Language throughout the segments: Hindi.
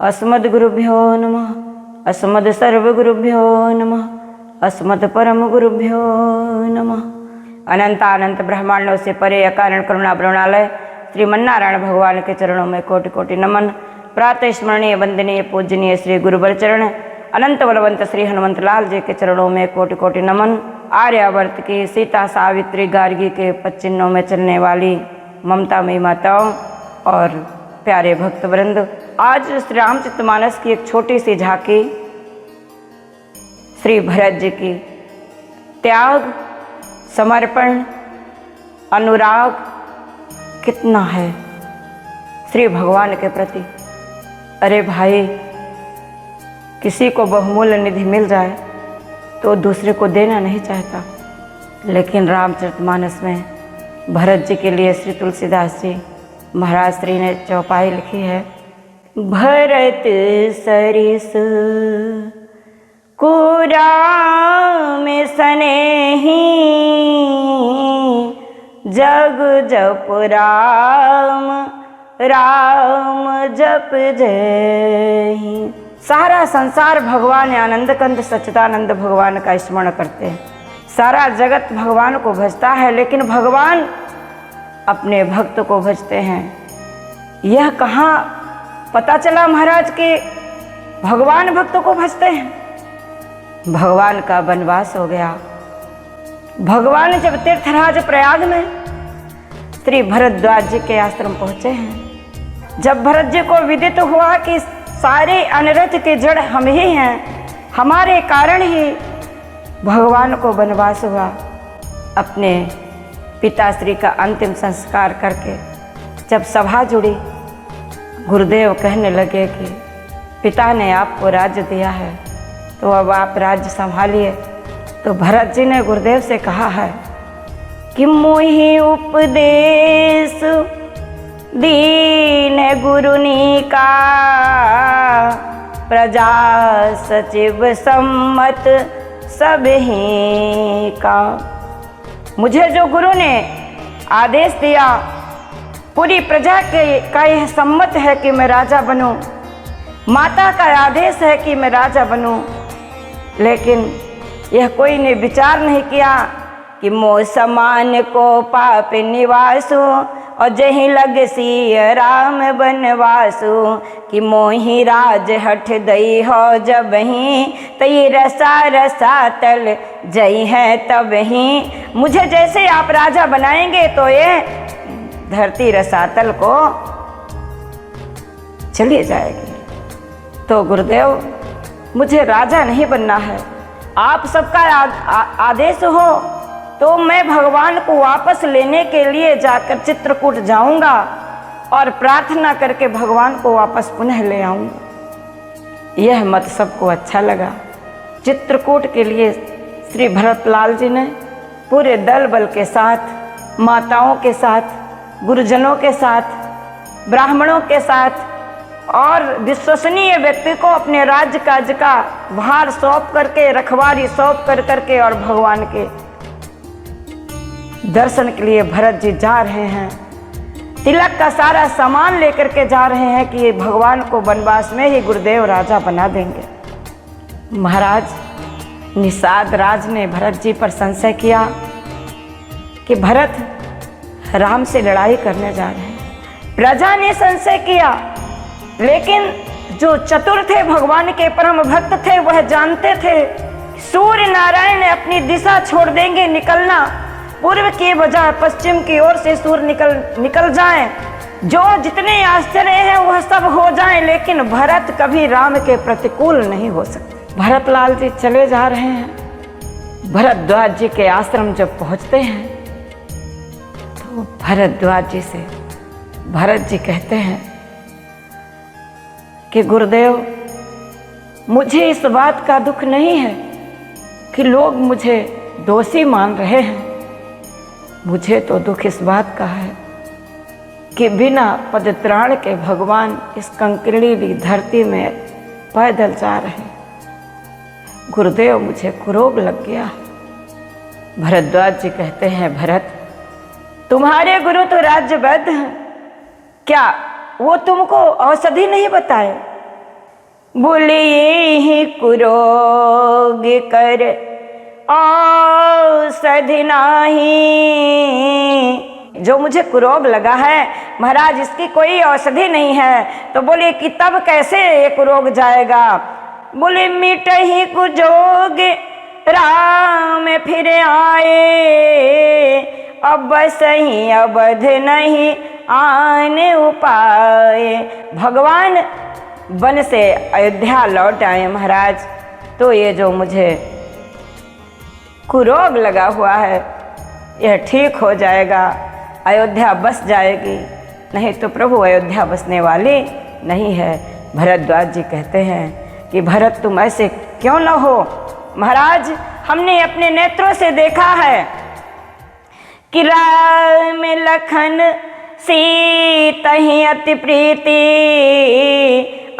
अस्मद्गुरुभ्यो नमः। अस्मद्सर्वगुरुभ्यो नमः। अस्मत्परमगुरुभ्यो नमः। अनंत ब्रह्मांडों से परे अकारण करुणा प्रणनालय श्रीमन्नारायण भगवान के चरणों में कोटि कोटि नमन। प्रातः स्मरणीय वंदनीय पूजनीय श्री गुरुबर चरण अनंत बलवंत श्री हनुमंत लाल जी के चरणों में कोटि कोटि नमन। आर्यावर्त की सीता सावित्री गार्गी के पच्चिन्नों में चलने वाली ममता मई माताओं और प्यारे भक्त वृंद, आज श्री रामचरितमानस की एक छोटी सी झांकी श्री भरत जी की त्याग, समर्पण, अनुराग कितना है श्री भगवान के प्रति। अरे भाई, किसी को बहुमूल्य निधि मिल जाए तो दूसरे को देना नहीं चाहता, लेकिन रामचरितमानस में भरत जी के लिए श्री तुलसीदास जी महाराज श्री ने चौपाई लिखी है। भरत सरिस कुराम सनेही, जग जप राम राम जप जय। सारा संसार भगवान आनंद कंद सच्चिदानंद भगवान का स्मरण करते हैं। सारा जगत भगवान को भजता है, लेकिन भगवान अपने भक्त को भजते हैं। यह कहाँ पता चला महाराज कि भगवान भक्त को भजते हैं? भगवान का वनवास हो गया। भगवान जब तीर्थराज प्रयाग में श्री भरद्वाज जी के आश्रम पहुंचे हैं, जब भरत जी को विदित हुआ कि सारे अनर्थ के जड़ हम ही हैं, हमारे कारण ही भगवान को वनवास हुआ, अपने पिताश्री का अंतिम संस्कार करके जब सभा जुड़ी, गुरुदेव कहने लगे कि पिता ने आपको राज्य दिया है तो अब आप राज्य संभालिए। तो भरत जी ने गुरुदेव से कहा है कि मोहि उपदेश दीन गुरुनी का, प्रजा सचिव सम्मत सब ही का। मुझे जो गुरु ने आदेश दिया, पूरी प्रजा का यह सम्मत है कि मैं राजा बनूं, माता का आदेश है कि मैं राजा बनूं, लेकिन यह कोई ने विचार नहीं किया कि मोह समान को पाप निवासु, और जही लग सिय राम बनवासु, कि मोहि राज हठ दई हो जब ही, तई रसा रसा तल जई है तब ही। मुझे जैसे आप राजा बनाएंगे तो ये धरती रसातल को चली जाएगी। तो गुरुदेव, मुझे राजा नहीं बनना है, आप सबका आदेश हो तो मैं भगवान को वापस लेने के लिए जाकर चित्रकूट जाऊंगा और प्रार्थना करके भगवान को वापस पुनः ले आऊंगा। यह मत सबको अच्छा लगा। चित्रकूट के लिए श्री भरतलाल जी ने पूरे दल बल के साथ, माताओं के साथ, गुरुजनों के साथ, ब्राह्मणों के साथ और विश्वसनीय व्यक्ति को अपने राज्य काज का भार सौंप करके, रखवारी सौंप कर करके और भगवान के दर्शन के लिए भरत जी जा रहे हैं। तिलक का सारा सामान लेकर के जा रहे हैं कि भगवान को वनवास में ही गुरुदेव राजा बना देंगे। महाराज निषाद राज ने भरत जी पर संशय किया कि भरत राम से लड़ाई करने जा रहे हैं। प्रजा ने संशय किया, लेकिन जो चतुर थे, भगवान के परम भक्त थे, वह जानते थे सूर्य नारायण अपनी दिशा छोड़ देंगे, निकलना पूर्व की बजाय पश्चिम की ओर से सूर्य निकल जाएं, जो जितने आश्चर्य हैं वह सब हो जाएं, लेकिन भरत कभी राम के प्रतिकूल नहीं हो सकते। भरतलाल जी चले जा रहे हैं। भरद्वाज जी के आश्रम जब पहुंचते हैं तो भरद्वाज जी से भरत जी कहते हैं कि गुरुदेव, मुझे इस बात का दुख नहीं है कि लोग मुझे दोषी मान रहे हैं, मुझे तो दुख इस बात का है कि बिना पदत्राण के भगवान इस कंकरीली धरती में पैदल जा रहे हैं। गुरुदेव, मुझे कुरोग लग गया। भरद्वाज जी कहते हैं, भरत, तुम्हारे गुरु तो राज्यबद्ध हैं, क्या वो तुमको औषधि नहीं बताए? भूलिए ही कुरोग कर औषधि नाही। जो मुझे कुरोग लगा है महाराज, इसकी कोई औषधि नहीं है। तो बोले कि तब कैसे ये कुरोग जाएगा? बोले मिट ही कुजोग राम फिर आए, अब सही अवध नहीं आने उपाय। भगवान वन से अयोध्या लौट आए महाराज, तो ये जो मुझे कुरोग लगा हुआ है यह ठीक हो जाएगा, अयोध्या बस जाएगी। नहीं तो प्रभु अयोध्या बसने वाली नहीं है। भरद्वाज जी कहते हैं कि भरत तुम ऐसे क्यों न हो? महाराज हमने अपने नेत्रों से देखा है कि राम लखन सीता ही अति प्रीति,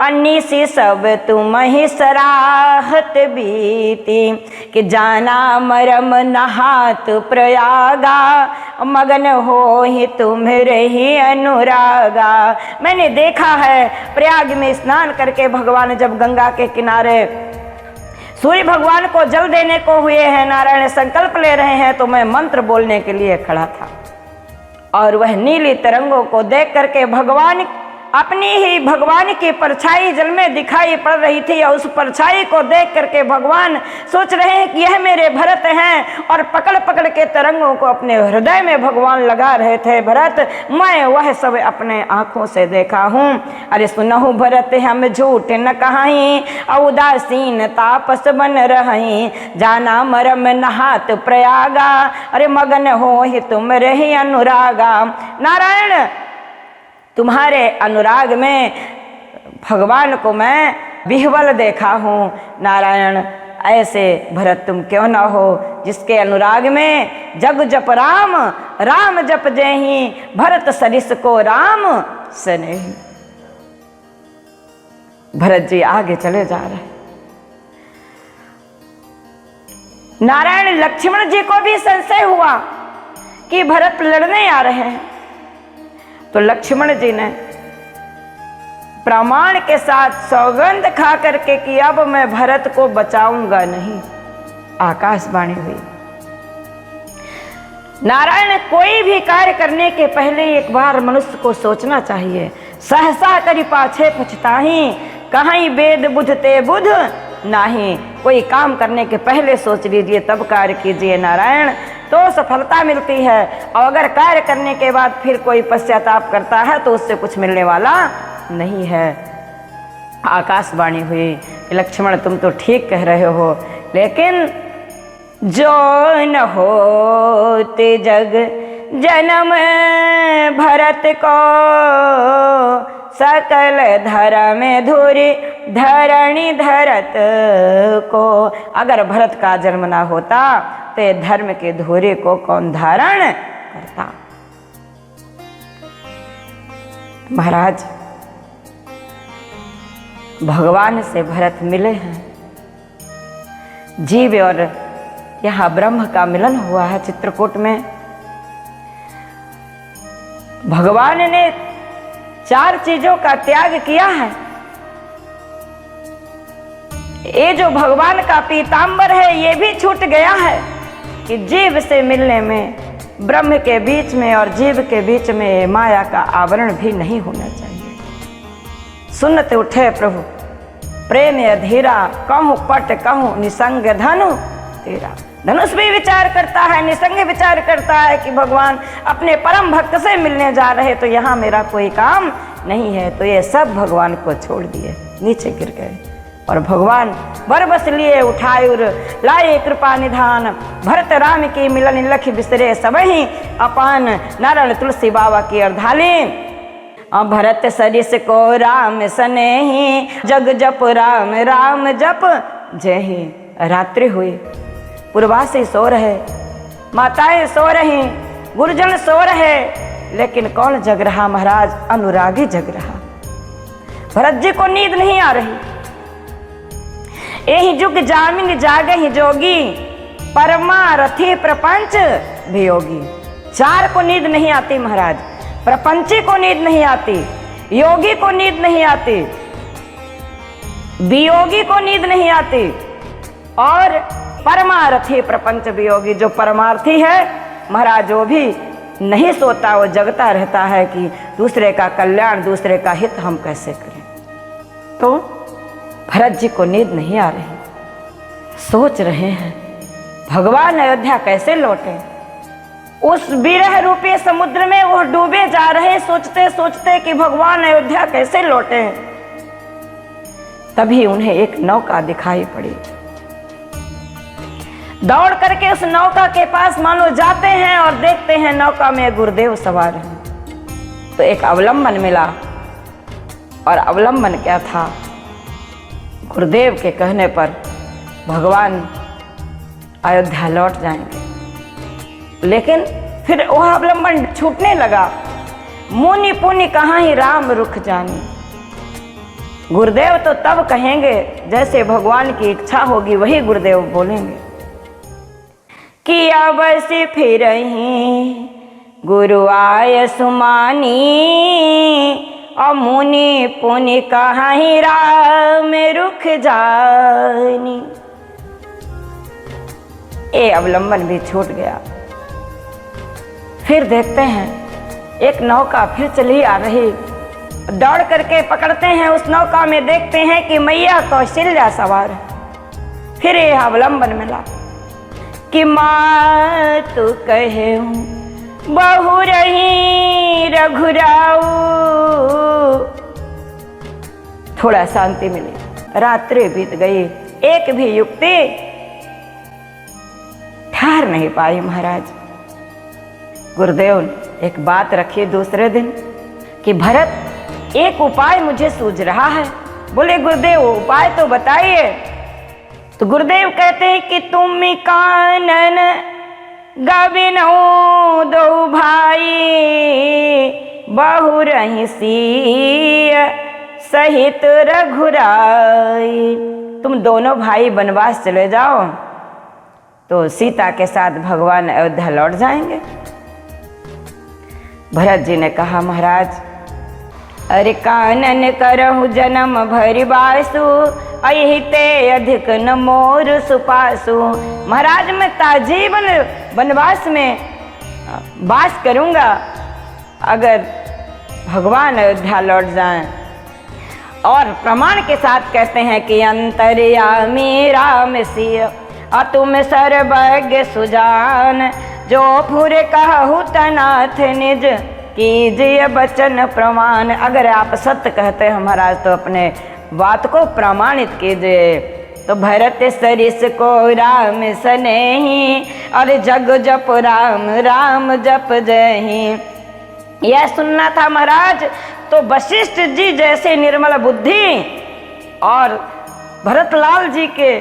अन्नी सी सब तुम ही सराहत बीती। कि जाना मरम नहात प्रयागा, मगन हो ही तुम रही अनुरागा। मैंने देखा है प्रयाग में स्नान करके भगवान जब गंगा के किनारे सूर्य भगवान को जल देने को हुए हैं, नारायण संकल्प ले रहे हैं, तो मैं मंत्र बोलने के लिए खड़ा था और वह नीली तरंगों को देख करके भगवान अपनी ही भगवान की परछाई जल में दिखाई पड़ रही थी। और उस परछाई को देख करके भगवान सोच रहे हैं कि यह मेरे भरत हैं, और पकड़ पकड़ के तरंगों को अपने हृदय में भगवान लगा रहे थे। भरत मैं वह सब अपने आंखों से देखा हूँ। अरे सुनहु भरत हम झूठ न कहाई, उदासीन तापस बन रही। जाना मरम नहात प्रयागा, अरे मगन हो ही तुम रही अनुरागा। नारायण तुम्हारे अनुराग में भगवान को मैं विह्वल देखा हूँ। नारायण ऐसे भरत तुम क्यों ना हो, जिसके अनुराग में जग जप राम, राम जप जेहि, भरत सरिस को राम सनेहि। भरत जी आगे चले जा रहे। नारायण लक्ष्मण जी को भी संशय हुआ कि भरत लड़ने आ रहे हैं, तो लक्ष्मण जी ने प्रमाण के साथ सौगंध खा करके कि अब मैं भरत को बचाऊंगा नहीं। आकाशवाणी हुई। नारायण कोई भी कार्य करने के पहले एक बार मनुष्य को सोचना चाहिए। सहसा करी पाछे पछताही, कहीं वेद बुध ते बुध नहीं। कोई काम करने के पहले सोच लीजिए तब कार्य कीजिए नारायण, तो सफलता मिलती है। और अगर कार्य करने के बाद फिर कोई पश्चाताप करता है तो उससे कुछ मिलने वाला नहीं है। आकाशवाणी हुई कि लक्ष्मण तुम तो ठीक कह रहे हो, लेकिन जो न होते जग जन्म भरत को, सकल धर्म धुरी धरणी धरत को। अगर भरत का जन्म ना होता तो धर्म के धुरे को कौन धारण करता? महाराज भगवान से भरत मिले हैं, जीव और यहाँ ब्रह्म का मिलन हुआ है चित्रकूट में। भगवान ने 4 चीजों का त्याग किया है। ये जो भगवान का पीतांबर है ये भी छूट गया है कि जीव से मिलने में, ब्रह्म के बीच में और जीव के बीच में माया का आवरण भी नहीं होना चाहिए। सुनते उठे प्रभु प्रेम अधीरा, कहूँ पट कहूँ निसंग धनु तेरा। धनुष भी विचार करता है, निसंग विचार करता है कि भगवान अपने परम भक्त से मिलने जा रहे, तो यहाँ मेरा कोई काम नहीं है। तो ये सब भगवान को छोड़ दिए, नीचे गिर गए और भगवान बरबस लिए उठायुर लाए कृपा निधान। भरत राम की मिलन लख बिसरे सबहि अपान। नारायण तुलसी बाबा की अर्धाली। भरत सरिस को राम सनेहि, जग जप राम राम जप जहि। रात्रि हुई, पूर्वासी सो रहे, माताएं सो रही, गुरुजन सो रहे, लेकिन कौन जग रहा महाराज? अनुरागी जग रहा। भरत जी को नींद नहीं आ रही। यही जुग जामिन जागहि जोगी, परमारथी प्रपंच वियोगी। 4 को नींद नहीं आती महाराज, प्रपंची को नींद नहीं आती, योगी को नींद नहीं आती। वियोगी को नींद नहीं आती, और परमार्थी प्रपंच वियोगी, जो परमार्थी है महाराज वो भी नहीं सोता, वो जगता रहता है कि दूसरे का कल्याण, दूसरे का हित हम कैसे करें। तो भरत जी को नींद नहीं आ रही, सोच रहे हैं भगवान अयोध्या कैसे लौटे। उस विरह रूपी समुद्र में वो डूबे जा रहे, सोचते सोचते कि भगवान अयोध्या कैसे लौटे। तभी उन्हें एक नौका दिखाई पड़ी। दौड़ करके उस नौका के पास मानो जाते हैं और देखते हैं नौका में गुरुदेव सवार हैं। तो एक अवलंबन मिला, और अवलंबन क्या था, गुरुदेव के कहने पर भगवान अयोध्या लौट जाएंगे। लेकिन फिर वह अवलंबन छूटने लगा। मुनि पुनि कहाँ ही राम रुख जानी। गुरुदेव तो तब कहेंगे जैसे भगवान की इच्छा होगी, वही गुरुदेव बोलेंगे कि अवश्य फिर गुरु आय सुमानी, और मुनि पुनि कहाँ ही राम रुख जानी। ये अवलंबन भी छूट गया। फिर देखते हैं एक नौका फिर चली आ रही, दौड़ करके पकड़ते हैं उस नौका में, देखते हैं कि मैया कौशल्या सवार है। फिर ये अवलंबन मिला कि माँ तू कहे बहु रही रघुराऊ। थोड़ा शांति मिली, रात्रि बीत गई, एक भी युक्ति ठहर नहीं पाई। महाराज गुरुदेव ने एक बात रखी दूसरे दिन कि भरत एक उपाय मुझे सूझ रहा है। बोले गुरुदेव उपाय तो बताइए। तो गुरुदेव कहते हैं कि तुम कानन गबिनो दो भाई, बहु रही सीय सहित रघुराई। तुम दोनों भाई वनवास चले जाओ तो सीता के साथ भगवान अयोध्या लौट जाएंगे। भरत जी ने कहा महाराज अरे कानन करहु जन्म भरि बासु, अहिते अधिक न मोर सुपासु। महाराज मैं ताजीवन वनवास में वास करूंगा अगर भगवान अयोध्या लौट जाएं। और प्रमाण के साथ कहते हैं कि अंतर्यामी राम सिय, तुम सर्वज्ञ सुजान, जो फुर कहु तनाथ निज, कीजिए बचन प्रमाण। अगर आप सत्य कहते हैं महाराज तो अपने बात को प्रमाणित कीजिए। तो भरत सरिस को राम सनेही, और जग जप राम राम जप जही। यह सुनना था महाराज तो वशिष्ठ जी जैसे निर्मल बुद्धि और भरतलाल जी के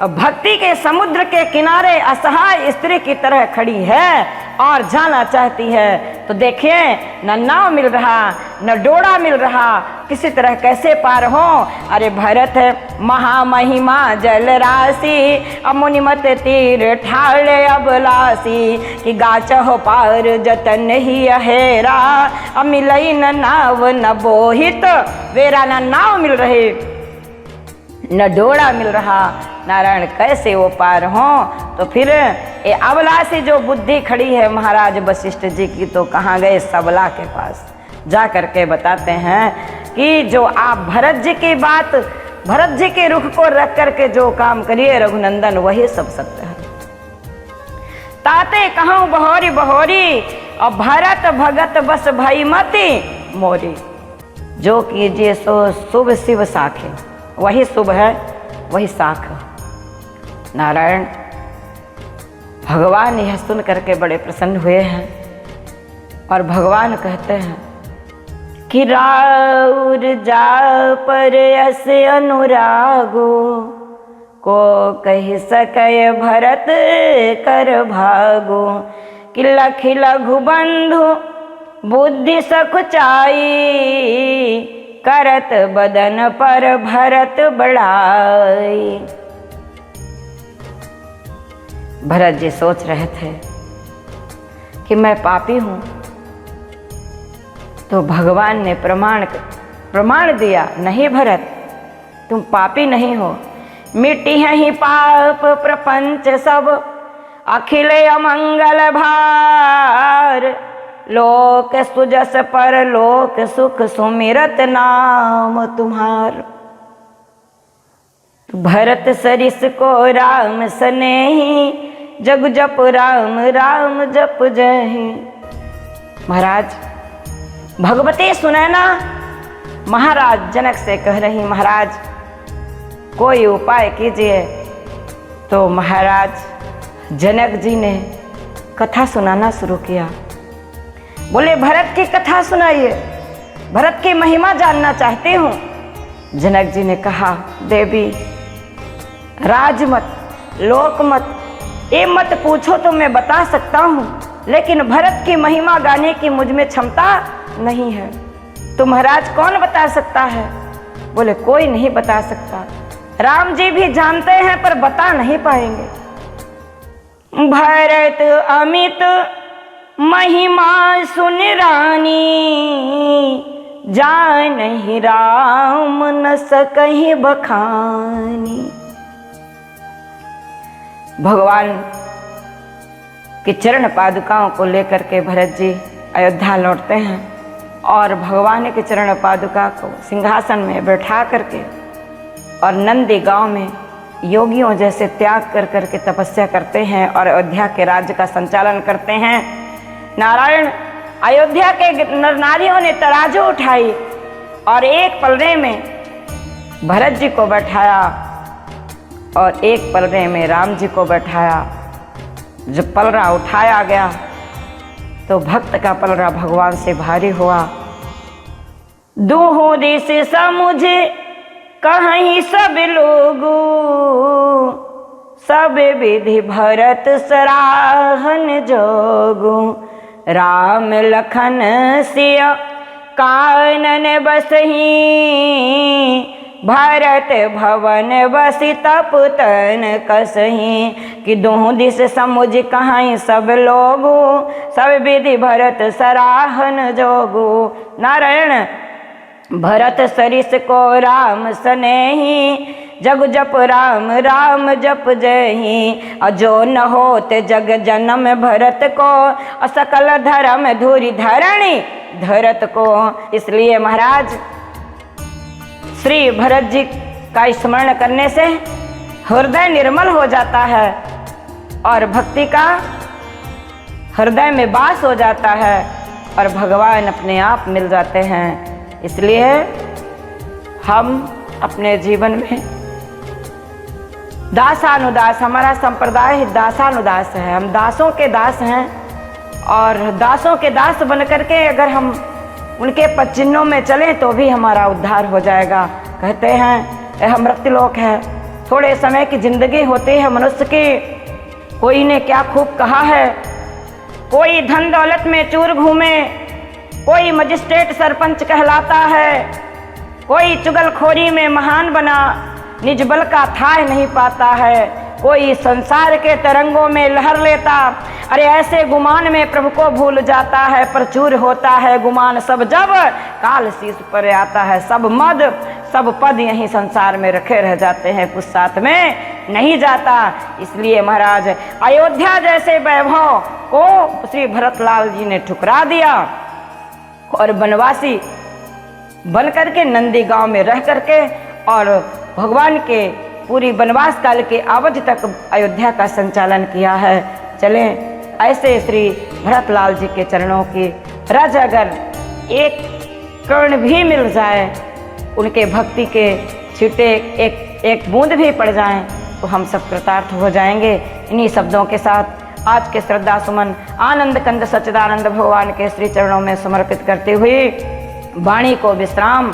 भक्ति के समुद्र के किनारे असहाय स्त्री की तरह खड़ी है और जाना चाहती है। तो देखिए न नाव मिल रहा न डोरा मिल रहा, किसी तरह कैसे पार हो। अरे भरत महामहिमा जल राशि, मुनिमत तीर ठाड़े अबलासी, कि गाच हो पार जतन ही हेरा, मिलई न नाव न बोहित वेरा। न नाव मिल रही न डोरा मिल रहा, नारायण कैसे वो पार हो। तो फिर ये अबलासी जो बुद्धि खड़ी है महाराज वशिष्ठ जी की, तो कहाँ गए सबला के पास जा करके बताते हैं कि जो आप भरत जी की बात, भरत जी के रुख को रख करके जो काम करिए रघुनंदन वही सब सत्य है। ताते कहूँ बहोरी बहोरी, और भरत भगत बस भई मति मोरी। जो कीजिए सो शुभ शिव साखे, वही शुभ है वही साख। नारायण भगवान यह सुन करके बड़े प्रसन्न हुए हैं और भगवान कहते हैं कि राउर जा पर यस अनुरागो, को कह सके भरत कर भागो। कि लख लघु बंधु बुद्धि सकुचाई, करत बदन पर भरत बढ़ाई। भरत जी सोच रहे थे कि मैं पापी हूं, तो भगवान ने प्रमाण दिया, नहीं भरत तुम पापी नहीं हो। मिट्टी है ही पाप प्रपंच सब, अखिले अमंगल भार। लोक सुजस पर लोक सुख, सुमिरत नाम तुम्हार। भरत सरिस को राम स्नेही, जग जप राम राम जप जही। महाराज भगवती सुनैना महाराज जनक से कह रही, महाराज कोई उपाय कीजिए। तो महाराज जनक जी ने कथा सुनाना शुरू किया। बोले भरत की कथा सुनाइए, भरत की महिमा जानना चाहती हूँ। जनक जी ने कहा, देवी राजमत लोकमत ये मत पूछो तो मैं बता सकता हूँ, लेकिन भरत की महिमा गाने की मुझ में क्षमता नहीं है। तो महाराज कौन बता सकता है? बोले कोई नहीं बता सकता, राम जी भी जानते हैं पर बता नहीं पाएंगे। भरत अमित महिमा सुन रानी, जानहि राम न सकहि बखानी। भगवान के चरण पादुकाओं को लेकर के भरत जी अयोध्या लौटते हैं और भगवान के चरण पादुका को सिंहासन में बैठा करके और नंदी गांव में योगियों जैसे त्याग कर करके तपस्या करते हैं और अयोध्या के राज्य का संचालन करते हैं। नारायण अयोध्या के नर नारियों ने तराजू उठाई और एक पलड़े में भरत जी को बैठाया और एक पलड़े में राम जी को बैठाया। जब पलड़ा उठाया गया तो भक्त का पलड़ा भगवान से भारी हुआ। दोहों देश समुझ कहीं सब लोगो, सब विधि भरत सराहन जोगो। राम लखन सिया कानन बसही, भरत भवन बसी तप तन कसही। कि दोहों दिस समुझ कहाँ सब लोगो, सब विधि भरत सराहन जोगो। नारायण भरत सरिस को राम स्नेही, जग जप राम राम जप जही। अजो न होत जग जन्म भरत को, असकल धर्म धूरी धरणी धरत को। इसलिए महाराज श्री भरत जी का स्मरण करने से हृदय निर्मल हो जाता है और भक्ति का हृदय में वास हो जाता है और भगवान अपने आप मिल जाते हैं। इसलिए हम अपने जीवन में दासानुदास, हमारा संप्रदाय दासानुदास है, हम दासों के दास हैं और दासों के दास बन करके अगर हम उनके पदचिन्हों में चलें तो भी हमारा उद्धार हो जाएगा। कहते हैं यह मृत्युलोक है, थोड़े समय की जिंदगी होती है मनुष्य की। कोई ने क्या खूब कहा है, कोई धन दौलत में चूर घूमे, कोई मजिस्ट्रेट सरपंच कहलाता है, कोई चुगलखोरी में महान बना, निज बल का थाह नहीं पाता है, कोई संसार के तरंगों में लहर लेता। अरे ऐसे गुमान में प्रभु को भूल जाता है, प्रचुर होता है गुमान सब जब काल शीश पर आता है। सब मद सब पद यहीं संसार में रखे रह जाते हैं, कुछ साथ में नहीं जाता। इसलिए महाराज अयोध्या जैसे वैभव को श्री भरतलाल जी ने ठुकरा दिया और वनवासी बन करके नंदी गांव में रह करके और भगवान के पूरी वनवास काल के अवधि तक अयोध्या का संचालन किया है। चलें ऐसे श्री भरतलाल जी के चरणों की रज अगर एक कर्ण भी मिल जाए, उनके भक्ति के छींटे एक बूंद भी पड़ जाएं तो हम सब कृतार्थ हो जाएंगे। इन्हीं शब्दों के साथ आज के श्रद्धा सुमन आनंद कंद सच्चिदानंद भगवान के श्री चरणों में समर्पित करते हुए वाणी को विश्राम।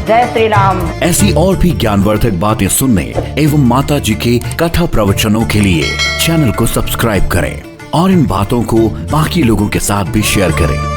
जय श्री राम। ऐसी और भी ज्ञानवर्धक बातें सुनने एवं माता जी के कथा प्रवचनों के लिए चैनल को सब्सक्राइब करें और इन बातों को बाकी लोगों के साथ भी शेयर करें।